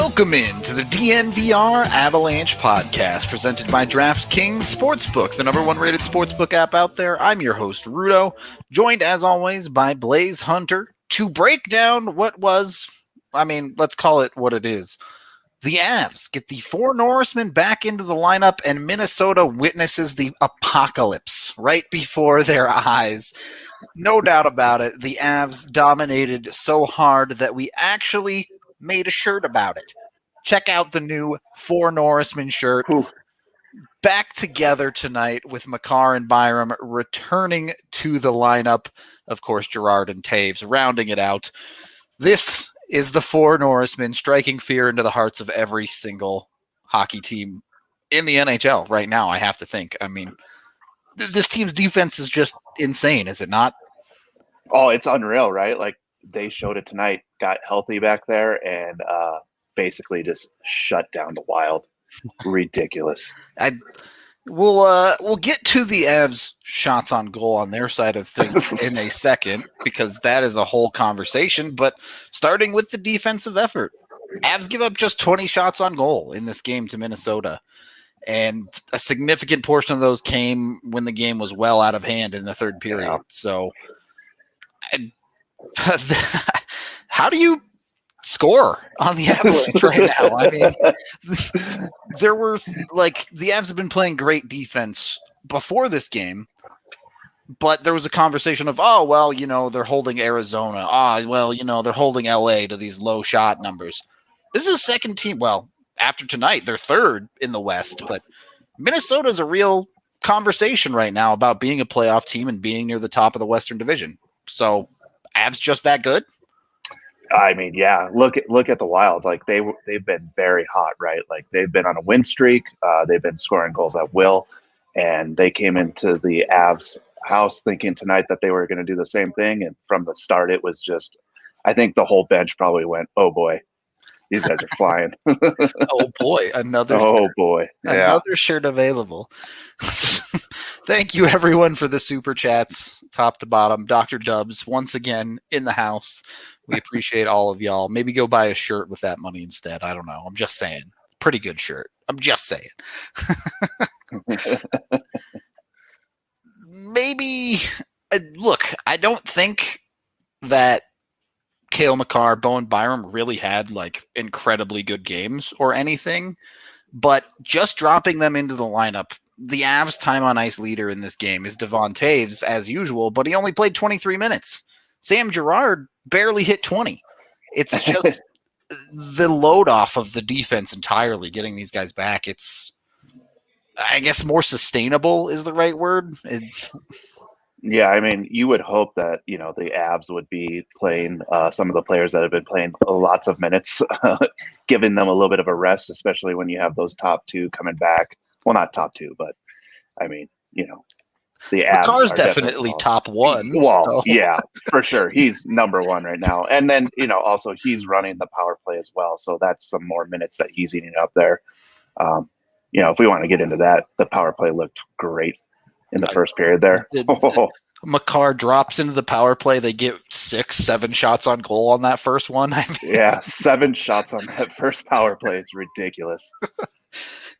Welcome in to the DNVR Avalanche podcast presented by DraftKings Sportsbook, the #1 rated sportsbook app out there. I'm your host, Rudo, joined as always by Blais Hunter to break down what was, let's call it what it is. The Avs get the 4 Norrismen back into the lineup, and Minnesota witnesses the apocalypse right before their eyes. No doubt about it, the Avs dominated so hard that we actually made a shirt about it. Check out the new 4 Norrismen shirt. Ooh. Back together tonight with Makar and Byram returning to the lineup. Of course, Girard and Taves rounding it out. This is the 4 Norrismen striking fear into the hearts of every single hockey team in the NHL right now, I have to think. I mean, this team's defense is just insane, is it not? Oh, it's unreal, right? Like, they showed it tonight, got healthy back there, and basically just shut down the Wild. Ridiculous. We'll get to the Avs' shots on goal on their side of things in a second, because that is a whole conversation. But starting with the defensive effort, Avs give up just 20 shots on goal in this game to Minnesota. And a significant portion of those came when the game was well out of hand in the third period. So how do you score on the Avalanche right now? I mean, there were the Avs have been playing great defense before this game, but there was a conversation of, they're holding Arizona. They're holding LA to these low shot numbers. This is a second team. Well, after tonight, they're third in the West, but Minnesota's a real conversation right now about being a playoff team and being near the top of the Western Division. So, Avs just that good? I mean, yeah. Look at the Wild. Like, they've been very hot, right? Like, they've been on a win streak. They've been scoring goals at will, and they came into the Avs house thinking tonight that they were going to do the same thing. And from the start, it was just, I think the whole bench probably went, "Oh boy, these guys are flying." Oh boy, another shirt available. Thank you everyone for the super chats, top to bottom. Dr. Dubs once again in the house. We appreciate all of y'all. Maybe go buy a shirt with that money instead. I don't know. I'm just saying. Pretty good shirt. I'm just saying. Maybe look, I don't think that Cale Makar, Bowen Byram really had incredibly good games or anything, but just dropping them into the lineup, the Avs' time on ice leader in this game is Devon Taves as usual, but he only played 23 minutes. Sam Girard barely hit 20. It's just the load off of the defense entirely, getting these guys back. It's, I guess, more sustainable is the right word. Yeah, I mean, you would hope that, the Avs would be playing some of the players that have been playing lots of minutes, giving them a little bit of a rest, especially when you have those top 2 coming back. Well, not top 2, but I mean, the Avs Makar's are definitely top 1. Well, so. Yeah, for sure. He's #1 right now. And then, also he's running the power play as well. So that's some more minutes that he's eating up there. If we want to get into that, the power play looked great in the first period there. Makar drops into the power play. They get 6-7 shots on goal on that first one. Yeah, 7 shots on that first power play. It's ridiculous.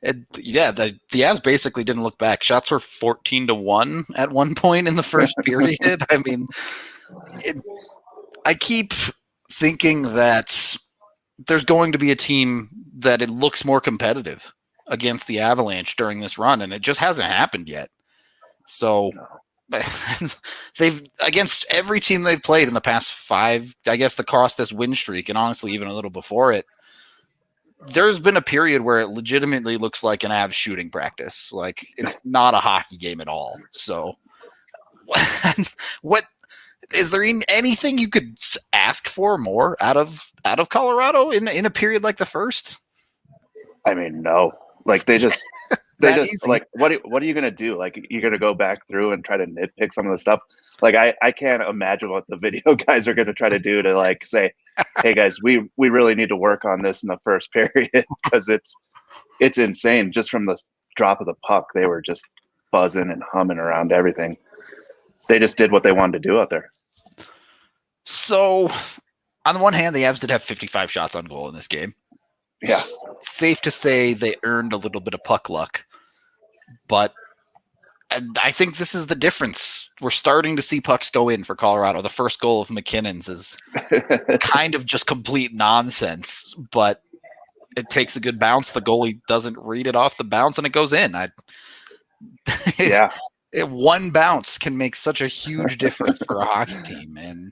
The Avs basically didn't look back. Shots were 14-1 at one point in the first period. I mean, I keep thinking that there's going to be a team that it looks more competitive against the Avalanche during this run, and it just hasn't happened yet. So they've, against every team they've played in the past 5, I guess, across this win streak, and honestly even a little before it, there's been a period where it legitimately looks like an Avs shooting practice. Like, it's not a hockey game at all. So what is there anything you could ask for more out of Colorado in a period like the first? I mean, no. Like, they just like, what are you going to do? Like, you're going to go back through and try to nitpick some of the stuff? Like, I can't imagine what the video guys are going to try to do to say, hey guys, we really need to work on this in the first period, because it's insane. Just from the drop of the puck, they were just buzzing and humming around everything. They just did what they wanted to do out there. So on the one hand, the Avs did have 55 shots on goal in this game. Yeah. Safe to say they earned a little bit of puck luck. But I think this is the difference. We're starting to see pucks go in for Colorado. The first goal of McKinnon's is kind of just complete nonsense, but it takes a good bounce. The goalie doesn't read it off the bounce, and it goes in. Yeah. One bounce can make such a huge difference for a hockey team, and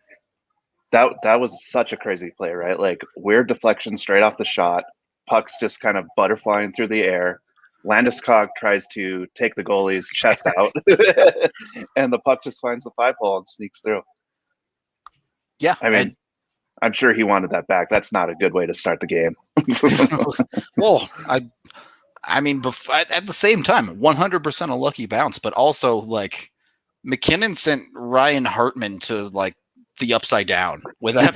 that was such a crazy play, right? Like weird deflection straight off the shot, pucks just kind of butterflying through the air. Landeskog tries to take the goalie's chest out, and the puck just finds the 5-hole and sneaks through. Yeah, I mean, I'm sure he wanted that back. That's not a good way to start the game. Well, I mean, at the same time, 100% a lucky bounce, but also like McKinnon sent Ryan Hartman to like the upside down with that.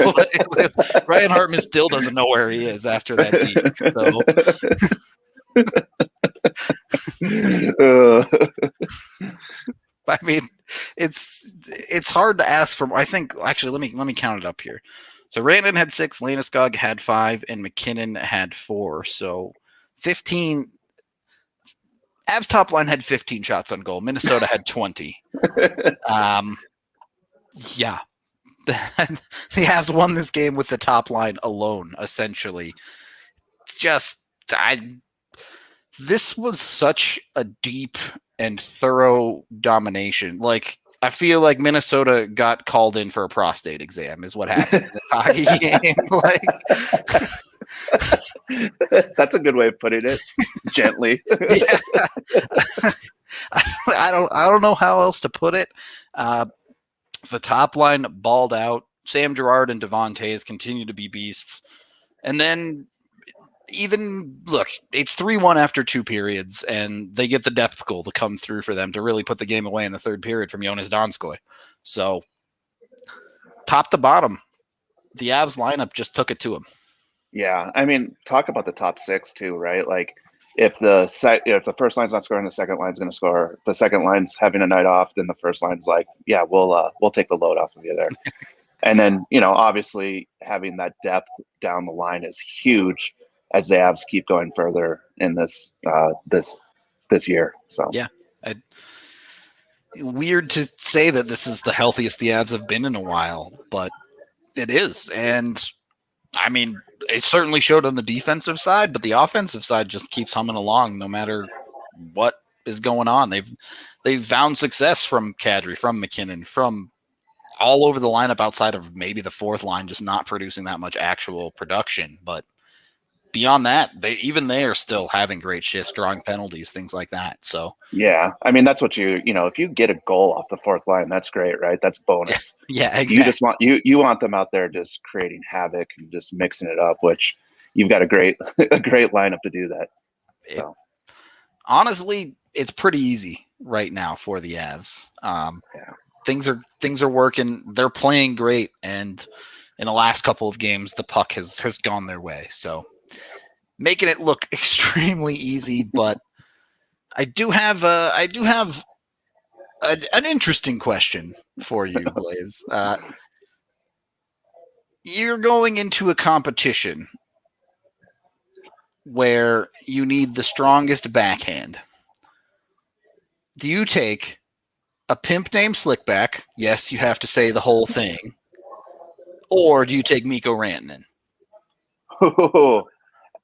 Ryan Hartman still doesn't know where he is after that deep. I mean, it's hard to ask for. I think actually, let me count it up here. So Rantanen had 6, Landeskog had 5, and McKinnon had 4. So 15. Avs top line had 15 shots on goal. Minnesota had 20. Yeah. The Avs won this game with the top line alone, essentially. This was such a deep and thorough domination. Like, I feel like Minnesota got called in for a prostate exam is what happened in this hockey game. Like, that's a good way of putting it. Gently. Yeah. I don't know how else to put it. The top line balled out. Sam Girard and Devontae continue to be beasts. And then it's 3-1 after 2 periods, and they get the depth goal to come through for them to really put the game away in the 3rd period from Jonas Donskoy. So, top to bottom, the Avs lineup just took it to them. Yeah, I mean, talk about the top 6 too, right? Like, if the first line's not scoring, the second line's going to score. If the second line's having a night off, then the first line's like, yeah, we'll take the load off of you there. And then, obviously having that depth down the line is huge as the Avs keep going further in this year. So yeah, weird to say that this is the healthiest the Avs have been in a while, but it is. And I mean, it certainly showed on the defensive side, but the offensive side just keeps humming along no matter what is going on. They've found success from Kadri, from McKinnon, from all over the lineup outside of maybe the 4th line, just not producing that much actual production. But beyond that, they are still having great shifts, drawing penalties, things like that. So yeah, I mean, that's what if you get a goal off the 4th line, that's great, right? That's bonus. Yeah, exactly. You just want them out there just creating havoc and just mixing it up, which you've got a great lineup to do that. So. Honestly, it's pretty easy right now for the Avs. Things are working. They're playing great, and in the last couple of games, the puck has gone their way. So, making it look extremely easy, but I do have an interesting question for you, Blais. You're going into a competition where you need the strongest backhand. Do you take a pimp named Slickback? Yes, you have to say the whole thing. Or do you take Mikko Rantanen?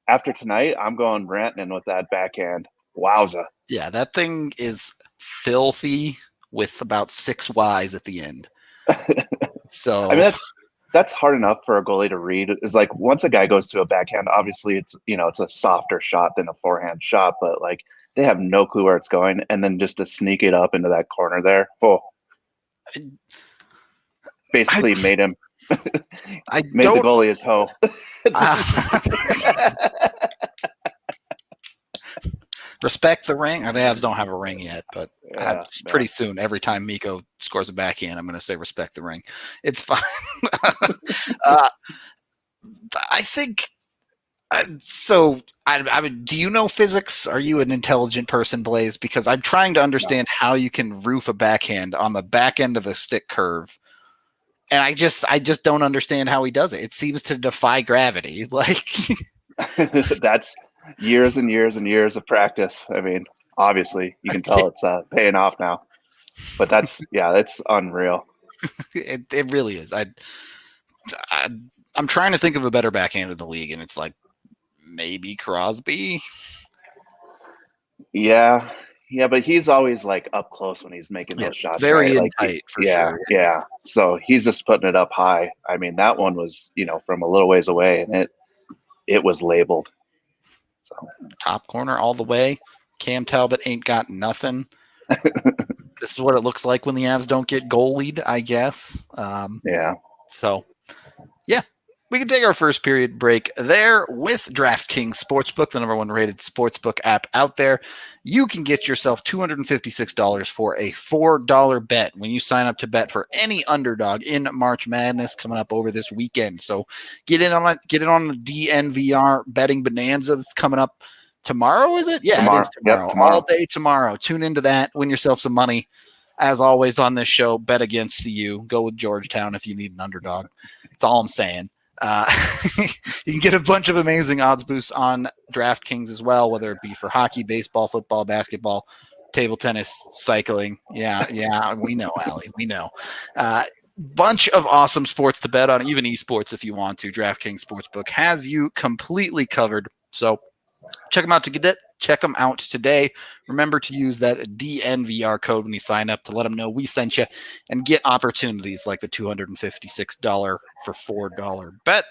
After tonight, I'm going Rantanen with that backhand. Wowza. Yeah, that thing is filthy with about 6 Ys at the end. So I mean, that's hard enough for a goalie to read. Is like once a guy goes to a backhand, obviously it's it's a softer shot than a forehand shot, but like they have no clue where it's going, and then just to sneak it up into that corner there, basically made him the goalie his hoe. Respect the ring. The Avs don't have a ring yet, but pretty soon, every time Mikko scores a backhand, I'm going to say respect the ring. It's fine. I think so. I mean, do you know physics? Are you an intelligent person, Blais? Because I'm trying to understand how you can roof a backhand on the back end of a stick curve. And I just don't understand how he does it. It seems to defy gravity. Like That's years and years and years of practice. I mean, obviously you can tell it's paying off now, but that's unreal. It really is. I'm trying to think of a better backhand in the league, and it's like maybe Crosby. Yeah, but he's always like up close when he's making those shots. Very right? tight for sure. Yeah. So he's just putting it up high. I mean, that one was from a little ways away, and it was labeled. So top corner all the way. Cam Talbot ain't got nothing. This is what it looks like when the Avs don't get goalied, I guess. Yeah. So, yeah, we can take our first period break there with DraftKings Sportsbook, the number 1 rated sportsbook app out there. You can get yourself $256 for a $4 bet when you sign up to bet for any underdog in March Madness coming up over this weekend. So get in on it. Get it on the DNVR betting bonanza that's coming up tomorrow. Is it? Yeah, it is tomorrow. Yep, tomorrow. All day tomorrow. Tune into that. Win yourself some money. As always on this show, bet against CU. Go with Georgetown if you need an underdog. That's all I'm saying. You can get a bunch of amazing odds boosts on DraftKings as well, whether it be for hockey, baseball, football, basketball, table tennis, cycling. Yeah, we know, Allie. We know. Bunch of awesome sports to bet on, even esports if you want to. DraftKings Sportsbook has you completely covered. So check them out check them out today. Remember to use that DNVR code when you sign up to let them know we sent you and get opportunities like the $256 for $4 bet.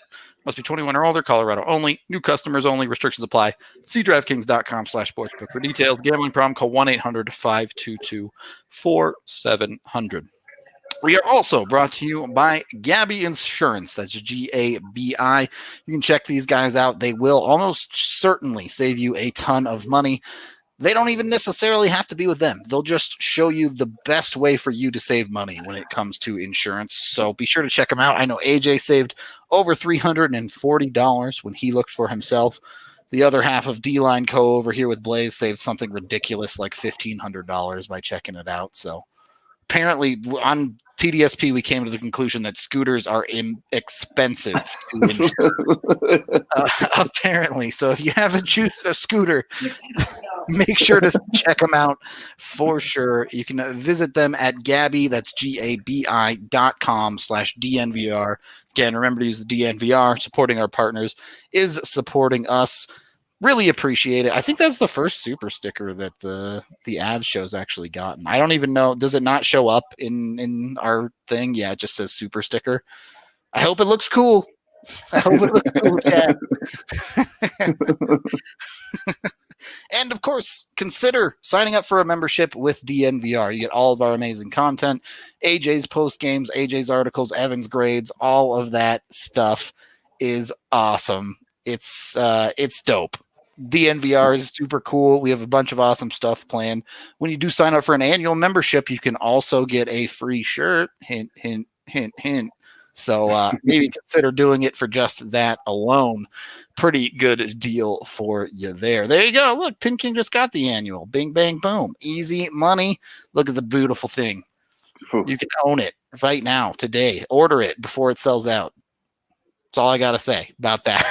Must be 21 or older, Colorado only, new customers only, restrictions apply. See DraftKings.com/sportsbook for details. Gambling problem, call 1-800-522-4700. We are also brought to you by Gabi Insurance. That's Gabi. You can check these guys out. They will almost certainly save you a ton of money. They don't even necessarily have to be with them. They'll just show you the best way for you to save money when it comes to insurance. So be sure to check them out. I know AJ saved over $340 when he looked for himself. The other half of D-Line Co. over here with Blais saved something ridiculous like $1,500 by checking it out. So apparently on TDSP, we came to the conclusion that scooters are expensive to insure. Apparently. So if you have a scooter, make sure to check them out for sure. You can visit them at Gabi, that's GABI.com/DNVR. Again, remember to use the DNVR. Supporting our partners is supporting us. Really appreciate it. I think that's the first super sticker that the Avs show's actually gotten. I don't even know. Does it not show up in our thing? Yeah, it just says super sticker. I hope it looks cool. I hope it looks cool, Chad. And of course, consider signing up for a membership with DNVR. You get all of our amazing content, AJ's post games, AJ's articles, Evan's grades, all of that stuff is awesome. It's dope. DNVR is super cool. We have a bunch of awesome stuff planned. When you do sign up for an annual membership, you can also get a free shirt. Hint, hint, hint, hint. So maybe consider doing it for just that alone. Pretty good deal for you there. There you go. Look, Pin King just got the annual. Bing, bang, boom. Easy money. Look at the beautiful thing. You can own it right now, today. Order it before it sells out. That's all I got to say about that.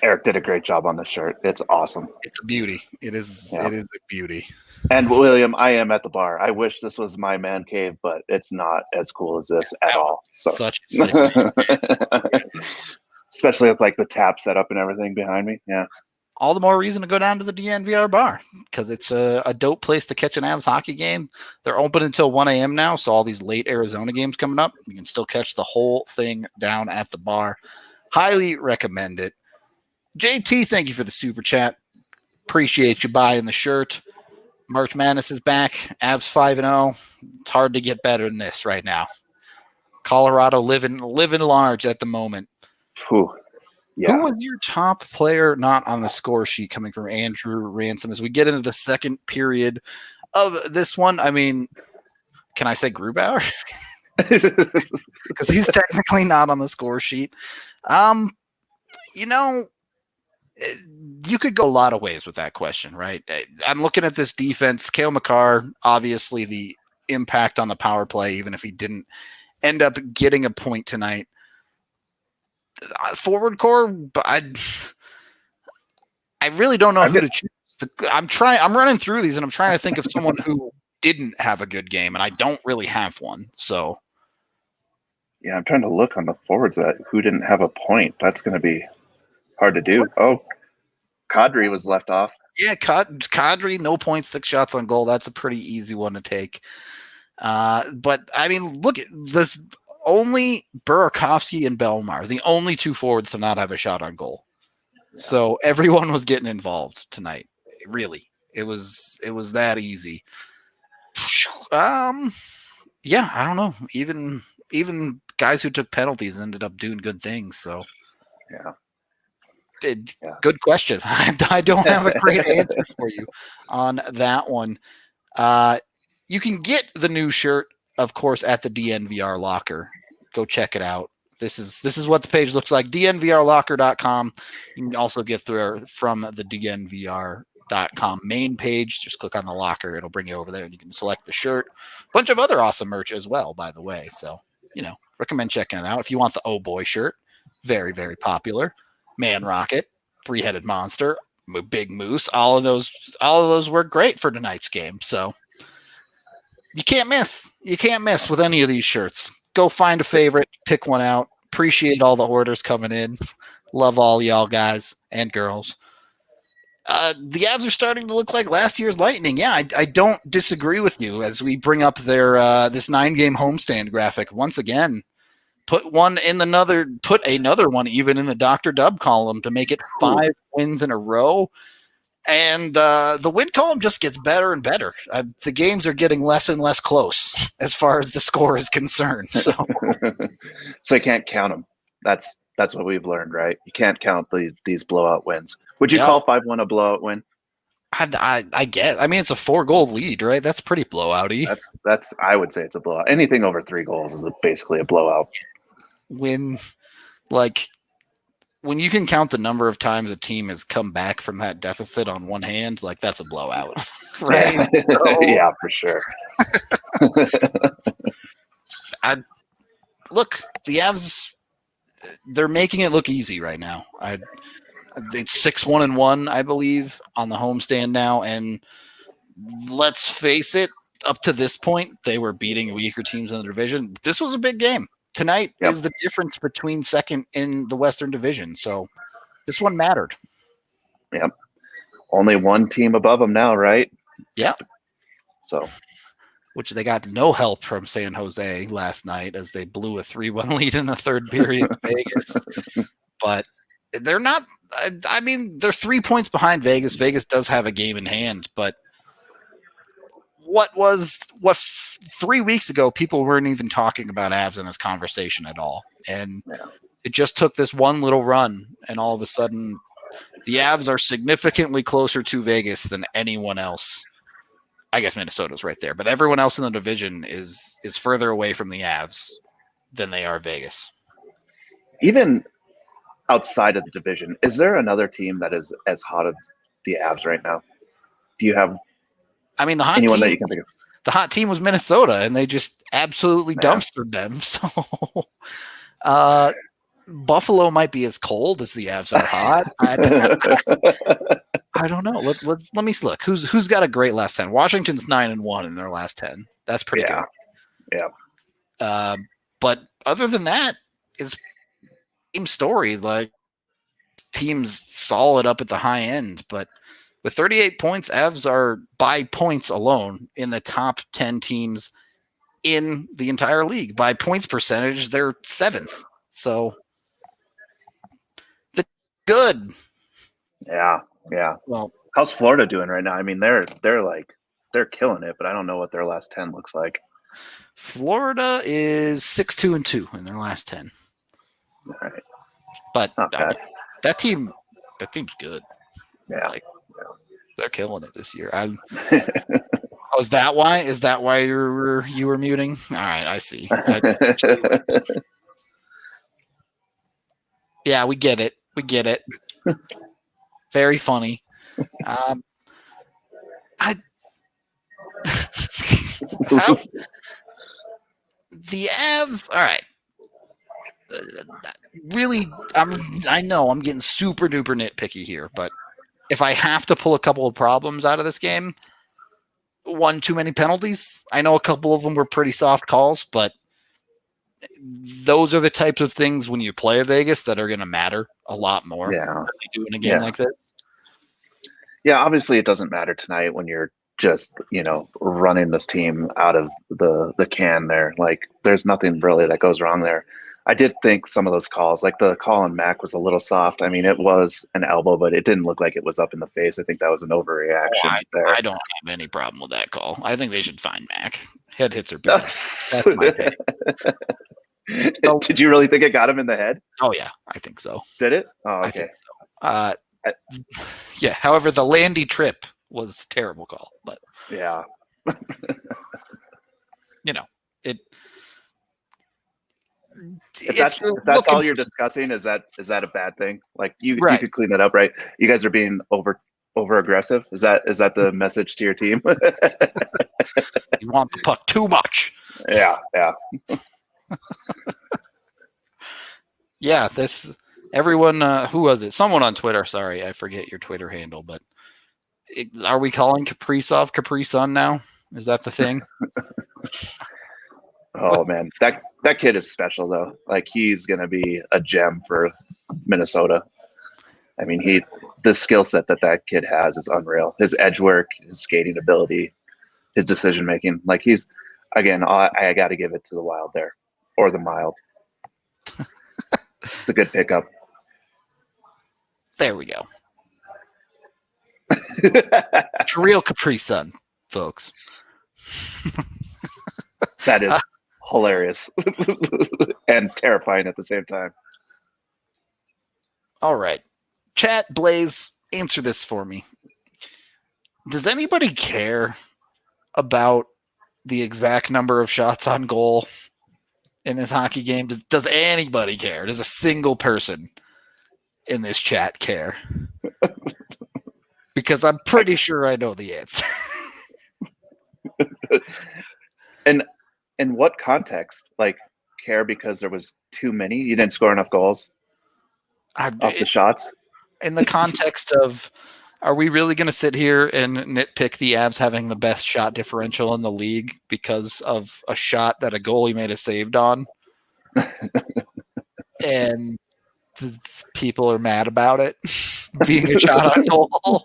Eric did a great job on the shirt. It's awesome. It's a beauty. It is. Yeah. It is a beauty. And William, I am at the bar. I wish this was my man cave, but it's not as cool as this at all. So. Such a sick man. Especially with like the tap setup and everything behind me. Yeah. All the more reason to go down to the DNVR bar because it's a dope place to catch an Avs hockey game. They're open until 1 a.m. now, so all these late Arizona games coming up, you can still catch the whole thing down at the bar. Highly recommend it. JT, thank you for the super chat. Appreciate you buying the shirt. March Madness is back. Avs 5-0. It's hard to get better than this right now. Colorado living large at the moment. Whew. Yeah. Who was your top player not on the score sheet coming from Andrew Ransom? As we get into the second period of this one, I mean, can I say Grubauer? Because he's technically not on the score sheet. You could go a lot of ways with that question, right? I'm looking at this defense. Cale Makar, obviously the impact on the power play, even if he didn't end up getting a point tonight. Forward core, I really don't know who to choose. I'm running through these, and I'm trying to think of someone who didn't have a good game, and I don't really have one. So, yeah, I'm trying to look on the forwards that who didn't have a point. That's going to be hard to do. Oh, Kadri was left off. Yeah, Kadri, no points, 6 shots on goal. That's a pretty easy one to take. But I mean, look, the only Burakovsky and Belmar, the only 2 forwards to not have a shot on goal. Yeah. So everyone was getting involved tonight. Really, it was that easy. Yeah, I don't know. Even guys who took penalties ended up doing good things. So, yeah. Good question. I don't have a great answer for you on that one. You can get the new shirt, of course, at the DNVR Locker. Go check it out. This is what the page looks like. DNVRlocker.com. You can also get through from the DNVR.com main page. Just click on the locker. It'll bring you over there, and you can select the shirt. A bunch of other awesome merch as well, by the way. So, recommend checking it out. If you want the Oh Boy shirt, very, very popular. Man Rocket, 3-headed monster, Big Moose, all of those work great for tonight's game. So you can't miss with any of these shirts. Go find a favorite, pick one out. Appreciate all the orders coming in. Love all y'all guys and girls. The Avs are starting to look like last year's Lightning. Yeah, I don't disagree with you as we bring up their this 9-game homestand graphic once again. Put another one even in the Dr. Dub column to make it 5 wins in a row. And the win column just gets better and better. The games are getting less and less close as far as the score is concerned. So, so you can't count them. That's what we've learned, right? You can't count these blowout wins. Would you call 5-1 a blowout win? I guess. I mean, it's a 4-goal lead, right? That's pretty blowout-y. That's. I would say it's a blowout. Anything over 3 goals is basically a blowout. When you can count the number of times a team has come back from that deficit on one hand, that's a blowout, right? Yeah, for sure. Look, the Avs, they're making it look easy right now. It's 6-1-1, I believe, on the homestand now, and let's face it, up to this point, they were beating weaker teams in the division. This was a big game. Tonight is the difference between second in the Western Division, so this one mattered. Yep. Only one team above them now, right? Yeah. So, which they got no help from San Jose last night as they blew a 3-1 lead in the third period in Vegas. But they're not – I mean, they're 3 points behind Vegas. Vegas does have a game in hand, but what 3 weeks ago, people weren't even talking about Avs in this conversation at all. And it just took this one little run, and all of a sudden the Avs are significantly closer to Vegas than anyone else. I guess Minnesota's right there, but everyone else in the division is further away from the Avs than they are Vegas. Even outside of the division, is there another team that is as hot as the Avs right now? Do you have the hot anyone team, that you can think of? The hot team was Minnesota, and they just absolutely dumpstered them. So Buffalo might be as cold as the Avs are hot. I don't know. Let me look. Who's got a great last 10? Washington's 9-1 in their last 10. That's pretty good. Yeah. But other than that, it's same story. Teams solid up at the high end, but with 38 points, Avs are by points alone in the top 10 teams in the entire league. By points percentage, they're 7th. So good. Yeah. Well, how's Florida doing right now? I mean, they're killing it, but I don't know what their last 10 looks like. Florida is 6-2-2 in their last 10. All right. But that team's good. Yeah. They're killing it this year. Is that why? Is that why you were muting? All right, I see. Yeah, we get it. Very funny. The Avs. All right. Really, I know I'm getting super duper nitpicky here, but if I have to pull a couple of problems out of this game, one too many penalties. I know a couple of them were pretty soft calls, but those are the types of things when you play a Vegas that are going to matter a lot more than they do in a game like this. Yeah, obviously it doesn't matter tonight when you're just, running this team out of the can there. Like, there's nothing really that goes wrong there. I did think some of those calls, like the call on Mac, was a little soft. I mean, it was an elbow, but it didn't look like it was up in the face. I think that was an overreaction there. I don't have any problem with that call. I think they should fine Mac. Head hits are bad. That's my take. Did you really think it got him in the head? Oh, yeah, I think so. Did it? Oh, okay. I think so. Yeah, however, the Landy trip was a terrible call. But yeah. If that's all you're discussing, is that a bad thing? Like, you could clean that up, right? You guys are being over aggressive. Is that the message to your team? You want the puck too much. Yeah. Yeah, everyone, who was it? Someone on Twitter. Sorry, I forget your Twitter handle, but are we calling Kaprizov Capri Sun now? Is that the thing? Oh man, that kid is special though. Like, he's gonna be a gem for Minnesota. I mean, the skill set that kid has is unreal. His edge work, his skating ability, his decision making. Like, he's, again, I got to give it to the Wild there, or the Mild. It's a good pickup. There we go. Real Capri Sun, folks. That is hilarious and terrifying at the same time. All right. Chat, Blais, answer this for me. Does anybody care about the exact number of shots on goal in this hockey game? Does anybody care? Does a single person in this chat care? Because I'm pretty sure I know the answer. And in what context? Like, care because there was too many? You didn't score enough goals off the shots? In the context of, are we really going to sit here and nitpick the Avs having the best shot differential in the league because of a shot that a goalie made a save on? And people are mad about it being a shot on goal.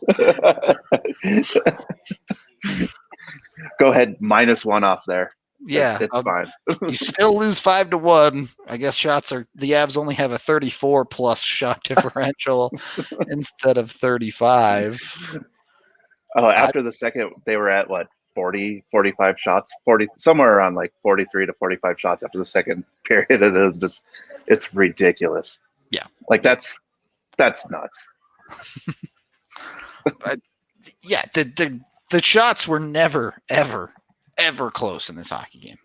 Go ahead, -1 off there. Yeah, it's fine. You still lose 5-1. I guess the Avs only have a 34+ shot differential instead of 35. Oh, after the second, they were at what, 40, 45 shots, 40, somewhere around like 43 to 45 shots after the second period. It is just, it's ridiculous. Yeah, like that's nuts. But yeah, the shots were never, ever close in this hockey game.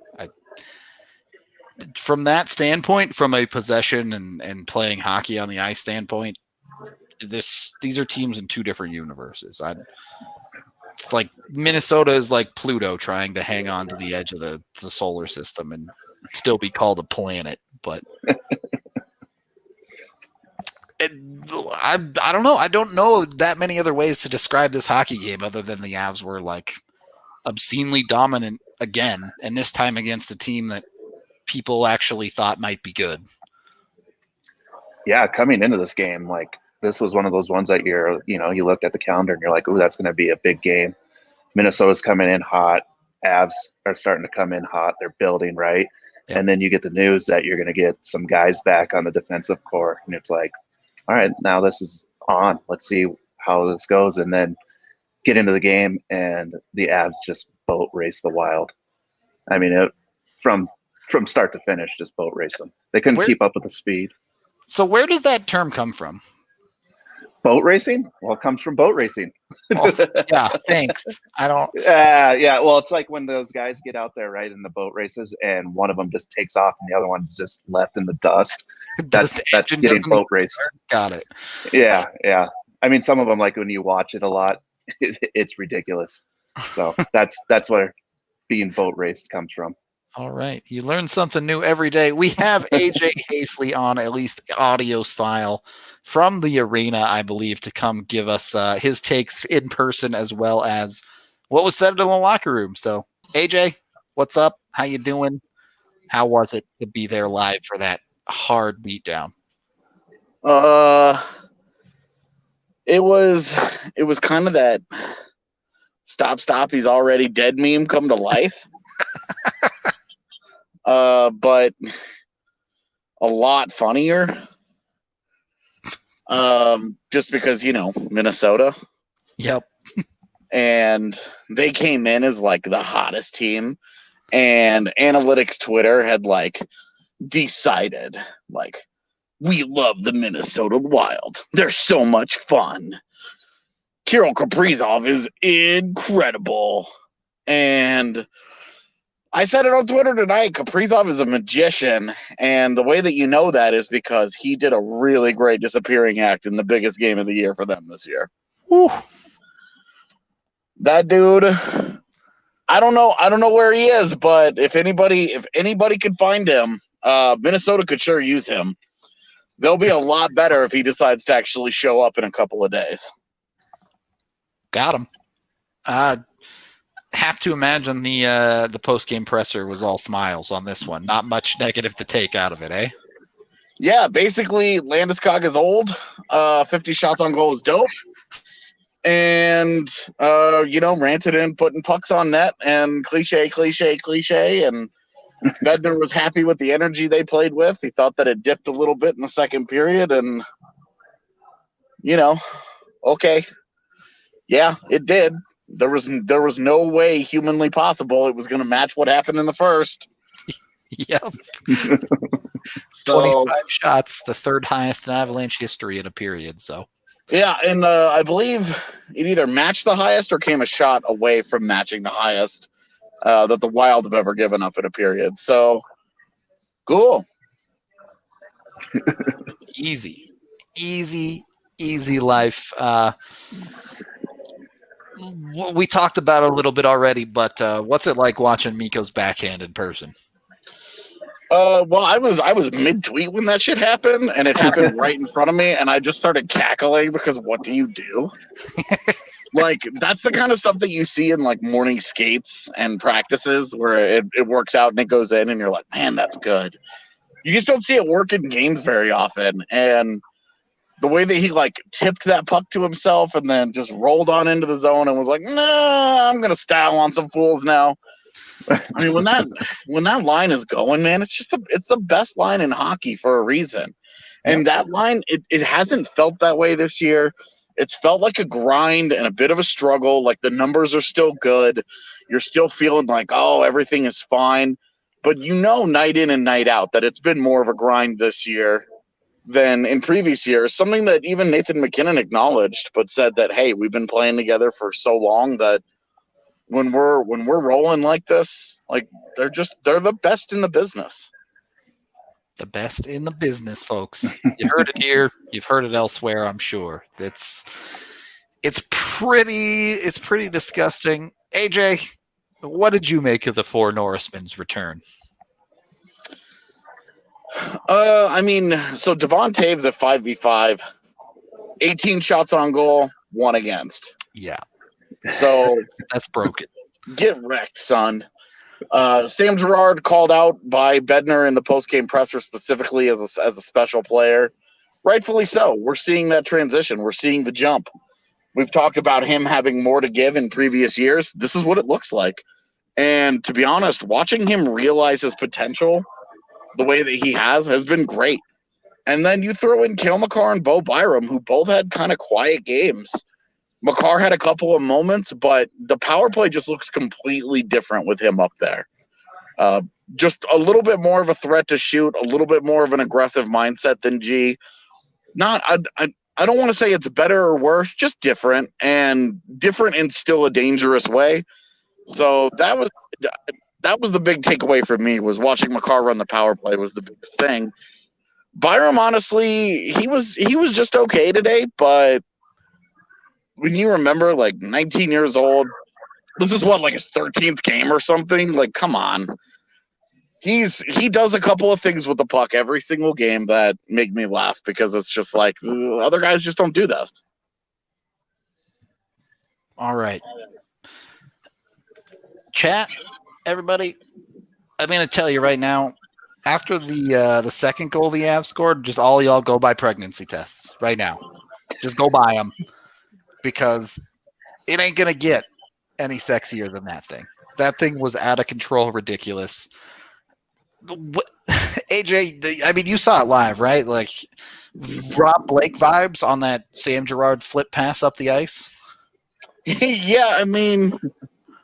From that standpoint, from a possession and playing hockey on the ice standpoint, these are teams in two different universes. It's like Minnesota is like Pluto trying to hang on to the edge of the solar system and still be called a planet. But I don't know. I don't know that many other ways to describe this hockey game other than the Avs were like obscenely dominant again, and this time against a team that people actually thought might be good. Yeah, coming into this game, like, this was one of those ones that you looked at the calendar and you're like, ooh, that's going to be a big game. Minnesota's coming in hot. Avs are starting to come in hot. They're building, right? Yeah. And then you get the news that you're going to get some guys back on the defensive core. And it's like, all right, now this is on. Let's see how this goes. And then get into the game, and the Avs just boat race the Wild. I mean, from start to finish, just boat race them. They couldn't keep up with the speed. So where does that term come from? Boat racing? Well, it comes from boat racing. Oh, yeah, thanks. I don't. Yeah. Well, it's like when those guys get out there, right, in the boat races, and one of them just takes off, and the other one's just left in the dust. That's getting boat raced. Got it. Yeah. I mean, some of them, like when you watch it a lot, it's ridiculous. So that's where being boat raced comes from. All right. You learn something new every day. We have AJ Haefele on, at least audio style, from the arena, I believe, to come give us his takes in person as well as what was said in the locker room. So, AJ, what's up? How you doing? How was it to be there live for that hard beatdown? It was kind of that stop, he's already dead meme come to life. But a lot funnier. Just because, Minnesota. Yep. And they came in as like the hottest team, and analytics Twitter had like decided like, we love the Minnesota Wild. They're so much fun. Kirill Kaprizov is incredible. And I said it on Twitter tonight. Kaprizov is a magician. And the way that you know that is because he did a really great disappearing act in the biggest game of the year for them this year. Whew. That dude, I don't know where he is, but if anybody could find him, Minnesota could sure use him. They'll be a lot better if he decides to actually show up in a couple of days. Got him. Have to imagine the post-game presser was all smiles on this one. Not much negative to take out of it, eh? Yeah, basically, Landeskog is old. 50 shots on goal is dope. And, ranted in, putting pucks on net, and cliche. And Bednar was happy with the energy they played with. He thought that it dipped a little bit in the second period, and, okay. Yeah, it did. There was no way humanly possible it was going to match what happened in the first. Yep. So, 25 shots, the third highest in Avalanche history in a period, so. Yeah, and I believe it either matched the highest or came a shot away from matching the highest that the Wild have ever given up in a period. So, cool. Easy life. We talked about it a little bit already, but what's it like watching Mikko's backhand in person? Well, I was mid-tweet when that shit happened, and it happened right in front of me, and I just started cackling because what do you do? Like, that's the kind of stuff that you see in, like, morning skates and practices where it works out and it goes in, and you're like, man, that's good. You just don't see it work in games very often, and the way that he, like, tipped that puck to himself and then just rolled on into the zone and was like, nah, I'm going to style on some fools now. I mean, when that line is going, man, it's the best line in hockey for a reason. And that line, it hasn't felt that way this year. It's felt like a grind and a bit of a struggle. Like, the numbers are still good. You're still feeling like, oh, everything is fine. But night in and night out that it's been more of a grind this year than in previous years. Something that even Nathan McKinnon acknowledged, but said that, hey, we've been playing together for so long that when we're rolling like this, like, they're the best in the business. The best in the business, folks. You heard it here. You've heard it elsewhere, I'm sure. It's pretty disgusting. AJ, what did you make of the four Norrismen's return? So Devon Taves at 5v5, 18 shots on goal, 1 against. Yeah. So that's broken. Get wrecked, son. Sam Girard called out by Bednar in the post-game presser specifically as a special player. Rightfully so. We're seeing that transition. We're seeing the jump. We've talked about him having more to give in previous years. This is what it looks like. And to be honest, watching him realize his potential the way that he has been great. And then you throw in Cale Makar and Bo Byram, who both had kind of quiet games. Makar had a couple of moments, but the power play just looks completely different with him up there. Just a little bit more of a threat to shoot, a little bit more of an aggressive mindset than G. I don't want to say it's better or worse, just different, and different in still a dangerous way. So that was the big takeaway for me, was watching Makar run the power play was the biggest thing. Byram, honestly, he was just okay today, but when you remember, like, 19 years old, this is what, like, his 13th game or something? Like, come on. he does a couple of things with the puck every single game that make me laugh because it's just like other guys just don't do this. All right. Chat, everybody, I'm going to tell you right now, after the second goal the Avs scored, just all y'all go buy pregnancy tests right now. Just go buy them because it ain't going to get any sexier than that thing. That thing was out of control, ridiculous. What, AJ, I mean, you saw it live, right? Like Rob Blake vibes on that Sam Girard flip pass up the ice. Yeah, I mean,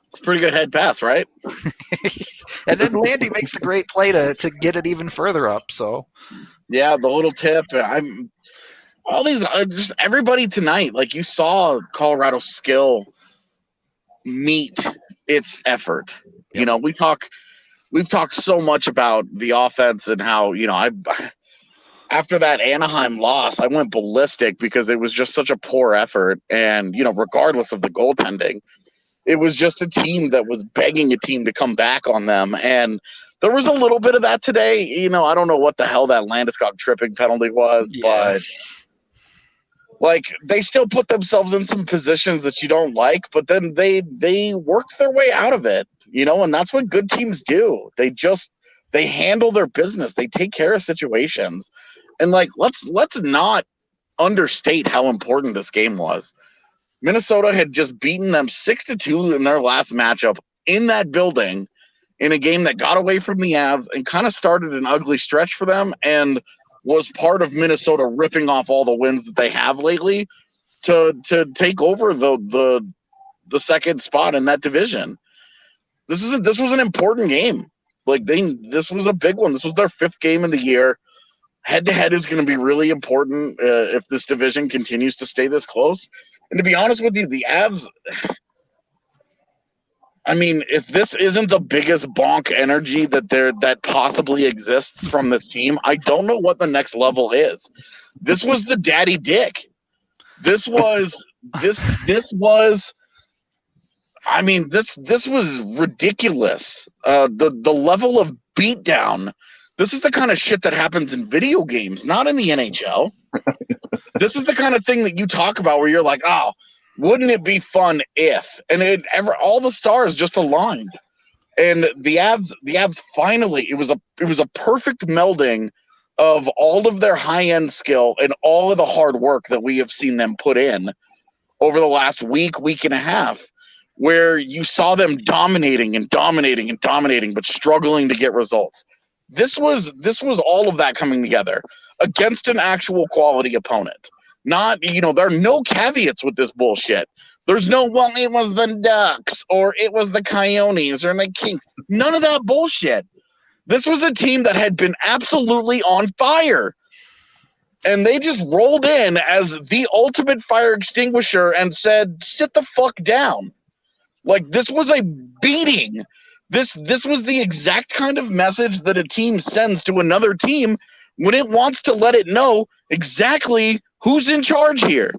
it's a pretty good head pass, right? And then Landy makes the great play to get it even further up. So, yeah, the little tip. All these, just everybody tonight. Like you saw, Colorado's skill meet its effort. Yep. You know, we've talked so much about the offense and how, you know, after that Anaheim loss, I went ballistic because it was just such a poor effort. And, you know, regardless of the goaltending, it was just a team that was begging a team to come back on them. And there was a little bit of that today. You know, I don't know what the hell that Landeskog tripping penalty was, but like they still put themselves in some positions that you don't like, but then they worked their way out of it, you know, and that's what good teams do. They handle their business. They take care of situations. And like, let's not understate how important this game was. Minnesota had just beaten them 6-2 in their last matchup in that building in a game that got away from the Avs and kind of started an ugly stretch for them and was part of Minnesota ripping off all the wins that they have lately to take over the second spot in that division. This was an important game. Like this was a big one. This was their 5th game of the year. Head-to-head is going to be really important if this division continues to stay this close. And to be honest with you, the Avs, I mean, if this isn't the biggest bonk energy that possibly exists from this team, I don't know what the next level is. This was the daddy dick. This was I mean, this was ridiculous. The level of beatdown. This is the kind of shit that happens in video games, not in the NHL. This is the kind of thing that you talk about where you're like, oh, wouldn't it be fun if? And all the stars just aligned. And the Avs finally, it was a perfect melding of all of their high-end skill and all of the hard work that we have seen them put in over the last week and a half, where you saw them dominating, but struggling to get results. This was all of that coming together against an actual quality opponent. Not, you know, there are no caveats with this bullshit. There's no, well, it was the Ducks or it was the Coyotes or the Kings. None of that bullshit. This was a team that had been absolutely on fire. And they just rolled in as the ultimate fire extinguisher and said, sit the fuck down. Like, this was a beating. This was the exact kind of message that a team sends to another team when it wants to let it know exactly who's in charge here.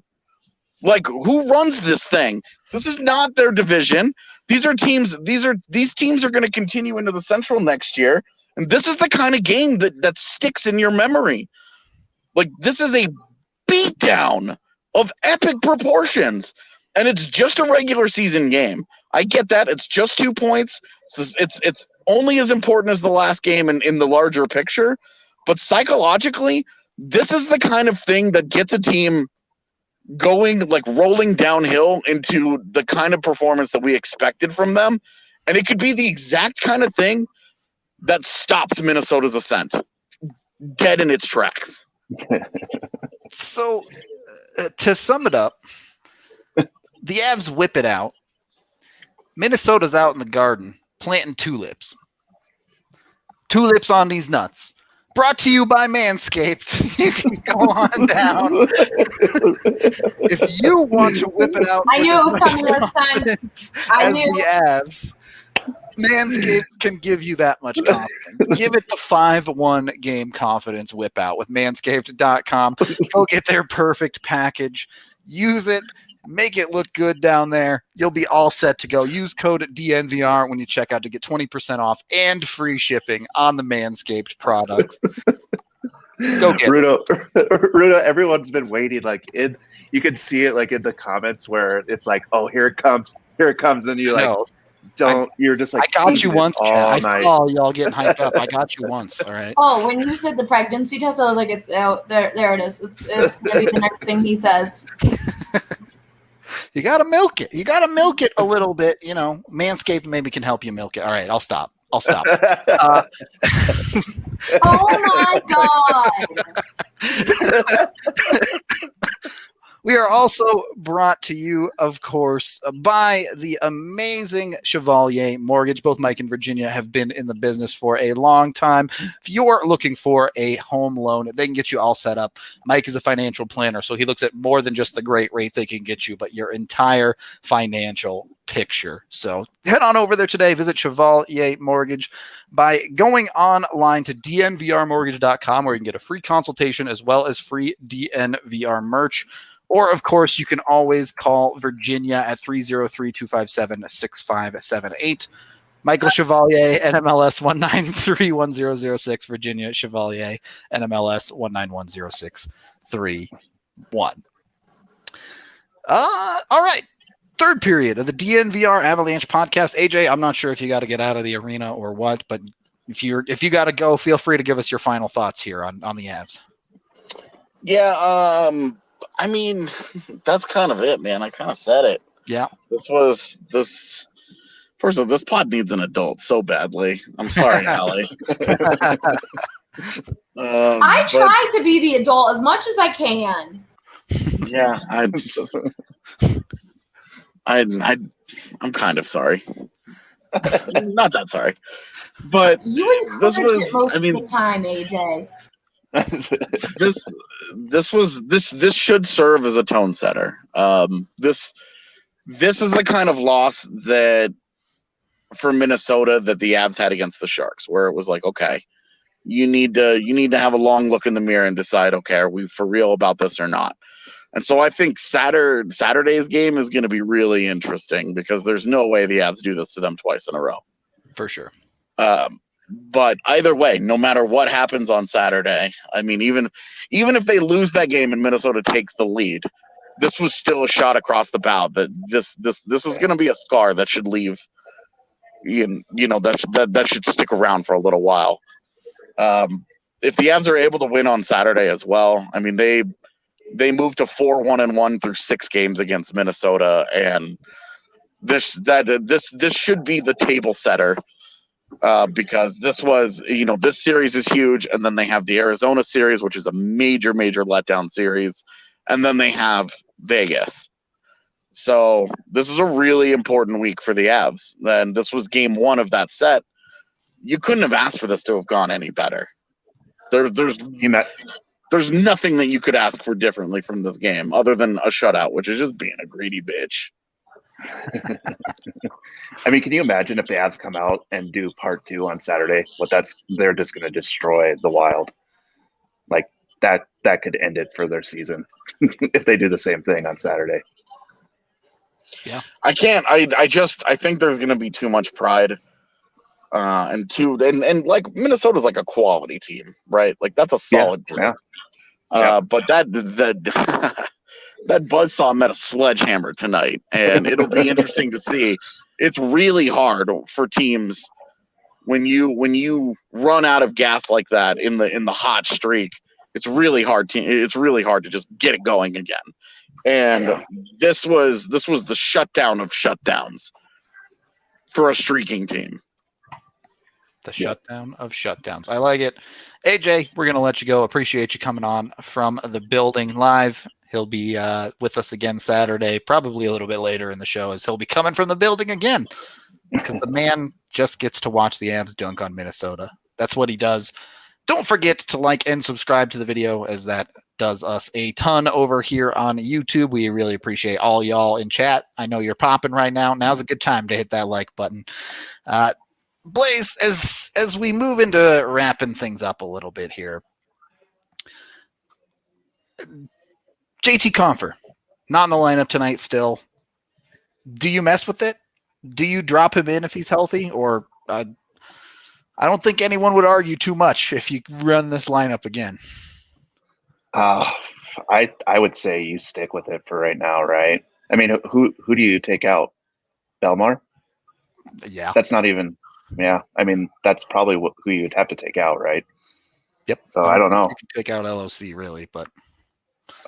Like, who runs this thing? This is not their division. These teams are going to continue into the Central next year. And this is the kind of game that sticks in your memory. Like, this is a beatdown of epic proportions. And it's just a regular season game. I get that. It's just 2 points. It's only as important as the last game in the larger picture. But psychologically, this is the kind of thing that gets a team going, like rolling downhill into the kind of performance that we expected from them. And it could be the exact kind of thing that stops Minnesota's ascent dead in its tracks. So, to sum it up, the Avs whip it out. Minnesota's out in the garden planting tulips. Tulips on these nuts. Brought to you by Manscaped. You can go on down. If you want to whip it out, I knew it was coming this time. I knew. The Avs, Manscaped can give you that much confidence. Give it the 5-1 game confidence whip out with manscaped.com. Go get their perfect package. Use it. Make it look good down there. You'll be all set to go. Use code DNVR when you check out to get 20% off and free shipping on the Manscaped products. Go get Rudo, everyone's been waiting. You can see it like in the comments where it's like, oh, here it comes, and you're like, you're just like, I got you once, Chad. Night. I saw y'all getting hyped up. I got you once, all right? Oh, when you said the pregnancy test, I was like, it's out. There it is. It's going to be the next thing he says. You got to milk it. You got to milk it a little bit. Manscaped maybe can help you milk it. All right, I'll stop. Oh, my God. We are also brought to you, of course, by the amazing Chevalier Mortgage. Both Mike and Virginia have been in the business for a long time. If you're looking for a home loan, they can get you all set up. Mike is a financial planner, so he looks at more than just the great rate they can get you, but your entire financial picture. So head on over there today. Visit Chevalier Mortgage by going online to dnvrmortgage.com, where you can get a free consultation as well as free DNVR merch. Or, of course, you can always call Virginia at 303-257-6578. Michael Chevalier, NMLS 1931006. Virginia Chevalier, NMLS 1910631. All right. Third period of the DNVR Avalanche podcast. AJ, I'm not sure if you got to get out of the arena or what, but if you got to go, feel free to give us your final thoughts here on the Avs. Yeah, I mean, that's kind of it, man. I kind of said it. Yeah. First of all, this pod needs an adult so badly. I'm sorry, Allie. I try to be the adult as much as I can. Yeah, I'm kind of sorry. Not that sorry. But you encourage it most of the time, AJ. This should serve as a tone setter. This is the kind of loss that for Minnesota that the Avs had against the Sharks, where it was like, okay, you need to have a long look in the mirror and decide, okay, are we for real about this or not? And so I think Saturday's game is going to be really interesting because there's no way the Avs do this to them twice in a row. For sure. But either way, no matter what happens on Saturday, I mean, even if they lose that game and Minnesota takes the lead, this was still a shot across the bow. That this is going to be a scar that should leave, that should stick around for a little while. If the Avs are able to win on Saturday as well, I mean, they moved to 4-1-1 through 6 games against Minnesota, and this should be the table setter. Because this series is huge, and then they have the Arizona series, which is a major, major letdown series, and then they have Vegas. So this is a really important week for the Avs. Then this was game 1 of that set. You couldn't have asked for this to have gone any better. There's nothing that you could ask for differently from this game other than a shutout, which is just being a greedy bitch. I mean, can you imagine if the Avs come out and do part 2 on Saturday? They're just going to destroy the Wild. Like that could end it for their season if they do the same thing on Saturday. Yeah, I can't. I think there's going to be too much pride, and like Minnesota's like a quality team, right? Like that's a solid team. Yeah. But that buzzsaw met a sledgehammer tonight, and it'll be interesting to see. It's really hard for teams when you run out of gas like that in the hot streak. It's really hard to just get it going again. And this was the shutdown of shutdowns for a streaking team. The shutdown of shutdowns. I like it. AJ, we're going to let you go. Appreciate you coming on from the building live. He'll be with us again Saturday, probably a little bit later in the show, as he'll be coming from the building again because the man just gets to watch the Avs dunk on Minnesota. That's what he does. Don't forget to like and subscribe to the video, as that does us a ton over here on YouTube. We really appreciate all y'all in chat. I know you're popping right now. Now's a good time to hit that like button. Blais, as we move into wrapping things up a little bit here, JT Compher, not in the lineup tonight still. Do you mess with it? Do you drop him in if he's healthy? Or I don't think anyone would argue too much if you run this lineup again. I would say you stick with it for right now, right? I mean, who do you take out? Belmar? Yeah. That's not even – yeah. I mean, that's probably who you'd have to take out, right? Yep. So I don't know. You can take out LOC, really, but –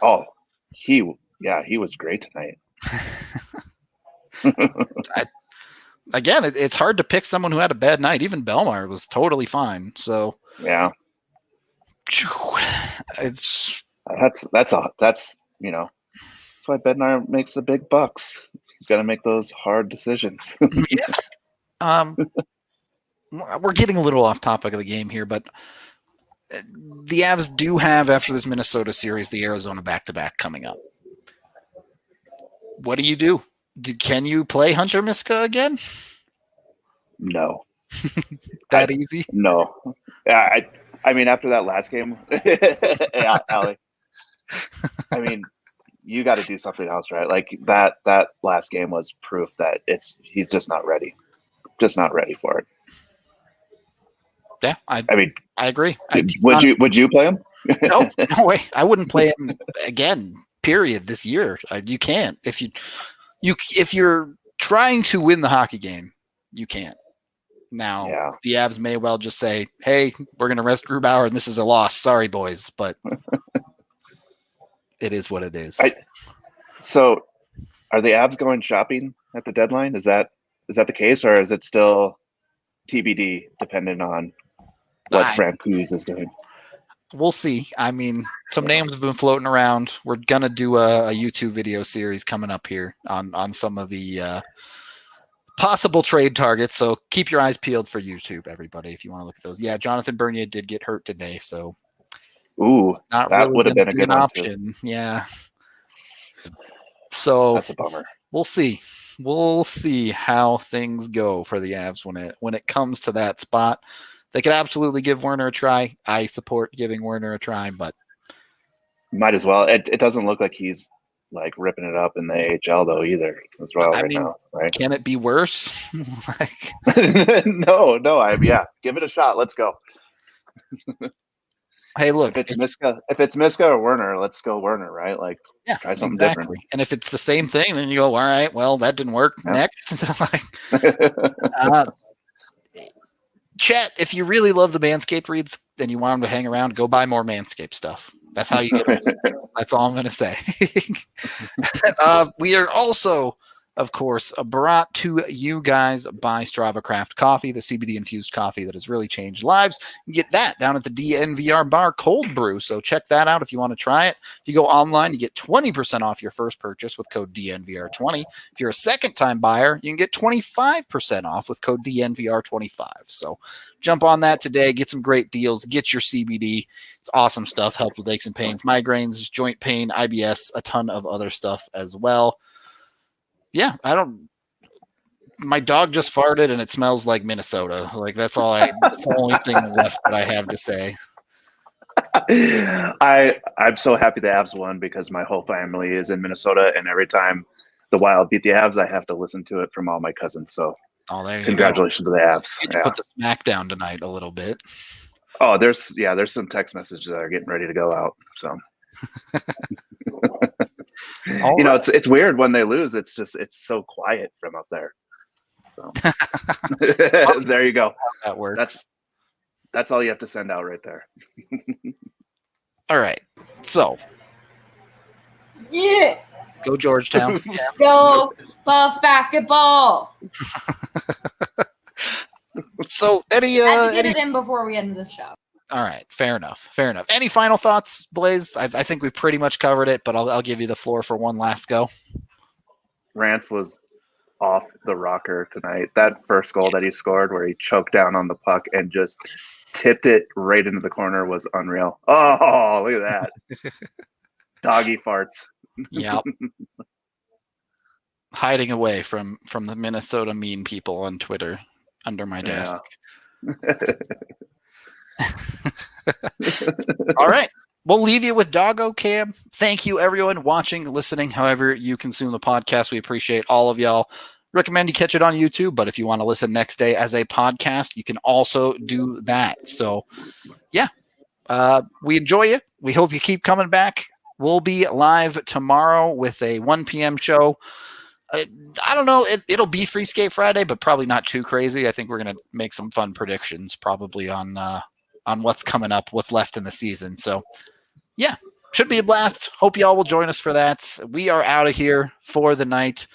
Oh, he was great tonight. Again, it's hard to pick someone who had a bad night. Even Belmar was totally fine. So yeah, it's that's you know, that's why Bednar makes the big bucks. He's got to make those hard decisions. Yeah. We're getting a little off topic of the game here, but the Avs do have, after this Minnesota series, the Arizona back-to-back coming up. What do? Can you play Hunter Miska again? No. That easy? No. I mean, after that last game, yeah, Allie. I mean, you got to do something else, right? Like that last game was proof that he's just not ready. Just not ready for it. Yeah, I mean, I agree. Would you play him? No way. I wouldn't play him again. Period. This year, you can't. If you're trying to win the hockey game, you can't. Now, The Avs may well just say, "Hey, we're going to rest Grubauer, and this is a loss. Sorry, boys," but it is what it is. So, are the Avs going shopping at the deadline? Is that the case, or is it still TBD, dependent on what Francouz is doing? We'll see. I mean, some names have been floating around. We're gonna do a YouTube video series coming up here on some of the possible trade targets. So keep your eyes peeled for YouTube, everybody, if you want to look at those. Yeah, Jonathan Bernier did get hurt today, so that really would have been a good option. Yeah. So that's a bummer. We'll see. We'll see how things go for the Avs when it comes to that spot. They could absolutely give Werner a try. I support giving Werner a try, but might as well. It doesn't look like he's like ripping it up in the AHL though either as well now, right? Can it be worse? No. Give it a shot. Let's go. Hey, look, if it's Miska or Werner, let's go Werner, right? Like, try something different. And if it's the same thing, then you go, all right, well, that didn't work. Yeah. Next. Chat, if you really love the Manscaped reads and you want them to hang around, go buy more Manscaped stuff. That's how you get it. That's all I'm going to say. We are also, of course, brought to you guys by Strava Craft Coffee, the CBD-infused coffee that has really changed lives. You get that down at the DNVR bar Cold Brew, so check that out if you want to try it. If you go online, you get 20% off your first purchase with code DNVR20. If you're a second-time buyer, you can get 25% off with code DNVR25. So jump on that today. Get some great deals. Get your CBD. It's awesome stuff. Help with aches and pains, migraines, joint pain, IBS, a ton of other stuff as well. Yeah, my dog just farted and it smells like Minnesota. Like that's the only thing left that I have to say. I'm so happy the Avs won because my whole family is in Minnesota, and every time the Wild beat the Avs, I have to listen to it from all my cousins. So congratulations to the Avs. Put the smack down tonight a little bit. Oh, there's some text messages that are getting ready to go out. So it's weird when they lose. It's so quiet from up there. So there you go. That works. That's all you have to send out right there. All right. So yeah. Go Georgetown. Yeah. Go Buffs basketball. So Eddie, get it in before we end the show. All right, fair enough. Any final thoughts, Blais? I think we pretty much covered it, but I'll give you the floor for one last go. Rance was off the rocker tonight. That first goal that he scored where he choked down on the puck and just tipped it right into the corner was unreal. Oh, look at that. Doggy farts. Yep. Hiding away from the Minnesota mean people on Twitter under my desk. Yeah. All right. we'll leave you with Doggo Cam. Thank you, everyone watching, listening, however you consume the podcast. We appreciate all of y'all. Recommend you catch it on YouTube, but if you want to listen next day as a podcast, you can also do that. So, yeah, we enjoy you. We hope you keep coming back. We'll be live tomorrow with a 1 p.m. show. I don't know. It'll be Free Skate Friday, but probably not too crazy. I think we're going to make some fun predictions probably on what's coming up, what's left in the season. So, yeah, should be a blast. Hope y'all will join us for that. We are out of here for the night.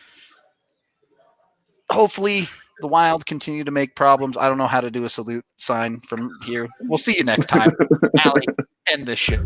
Hopefully the Wild continue to make problems. I don't know how to do a salute sign from here. We'll see you next time. Allie, end this shit.